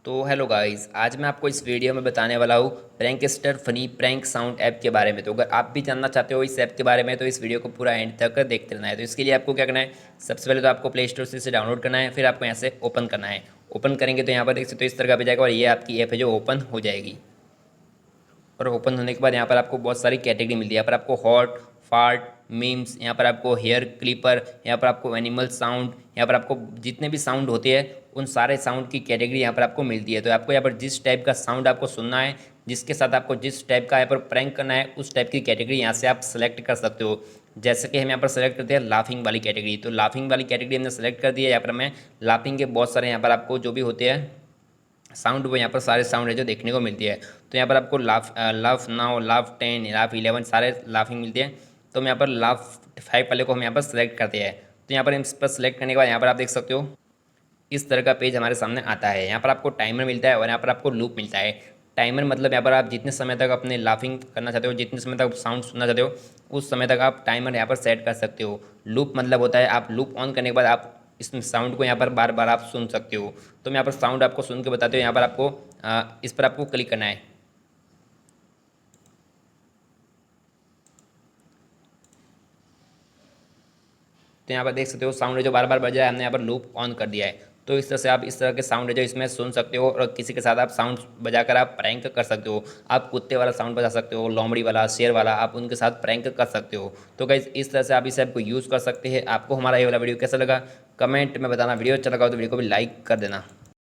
तो hello guys, आज मैं आपको इस वीडियो में बताने वाला हूँ prankster funny prank sound app के बारे में। तो अगर आप भी जानना चाहते हो इस ऐप के बारे में तो इस वीडियो को पूरा एंड तक देखते रहना है। तो इसके लिए आपको क्या करना है, सबसे पहले तो आपको प्ले स्टोर से इसे डाउनलोड करना है, फिर आपको यहाँ से ओपन करना है। ओपन करेंगे तो यहाँ पर देख सकते हो इस तरह का आ जाएगा और ये आपकी ऐप है जो ओपन हो जाएगी। और ओपन होने के बाद यहाँ पर आपको बहुत सारी कैटेगरी मिलती है। यहाँ पर आपको हॉट, फार्ट, मीम्स, यहाँ पर आपको हेयर क्लिपर, यहाँ पर आपको एनिमल साउंड, यहाँ पर आपको जितने भी साउंड होते हैं उन सारे साउंड की कैटेगरी यहाँ पर आपको मिलती है। तो आपको यहाँ पर जिस टाइप का साउंड आपको सुनना है, जिसके साथ आपको जिस टाइप का यहाँ पर प्रैंक करना है, उस टाइप की कैटेगरी यहाँ से आप सेलेक्ट कर सकते हो। जैसे कि हम यहाँ पर सेलेक्ट करते हैं लाफिंग वाली कैटेगरी। तो लाफिंग वाली कैटेगरी हमने सेलेक्ट कर दी है। यहाँ पर मैं लाफिंग के बहुत सारे यहाँ पर आपको जो भी होते हैं साउंड, वो यहाँ पर सारे साउंड है जो देखने को मिलती है। तो यहाँ पर आपको लाफ नाउ, लाफ 10, लाफ 11 सारे लाफिंग मिलती है। तो हम यहाँ पर लाफ 5 वाले को हम यहाँ पर सेलेक्ट करते हैं। तो यहाँ पर हम इस पर सेलेक्ट करने के बाद यहाँ पर आप देख सकते हो इस तरह का पेज हमारे सामने आता है। यहाँ पर आपको टाइमर मिलता है और यहाँ पर आपको लूप मिलता है। टाइमर मतलब यहाँ पर आप जितने समय तक अपने लाफिंग करना चाहते हो, जितने समय तक साउंड सुनना चाहते हो, उस समय तक आप टाइमर यहाँ पर सेट कर सकते हो। लूप मतलब होता है आप लूप ऑन करने के बाद आप इस साउंड को यहाँ पर बार बार आप सुन सकते हो। तो मैं यहाँ पर साउंड आपको सुन के बताते हो। यहाँ पर आपको इस पर आपको क्लिक करना है। तो यहाँ पर देख सकते हो साउंड है जो बार बार बज रहा है, हमने यहाँ पर लूप ऑन कर दिया है। तो इस तरह से आप इस तरह के साउंड है जो इसमें सुन सकते हो और किसी के साथ आप साउंड बजाकर आप प्रैंक कर सकते हो। आप कुत्ते वाला साउंड बजा सकते हो, लोमड़ी वाला, शेर वाला, आप उनके साथ प्रैंक कर सकते हो। तो गाइस इस तरह से आप इस ऐप को यूज़ कर सकते हैं। आपको हमारा ये वाला वीडियो कैसा लगा कमेंट में बताना। वीडियो अच्छा लगा तो वीडियो को भी लाइक कर देना।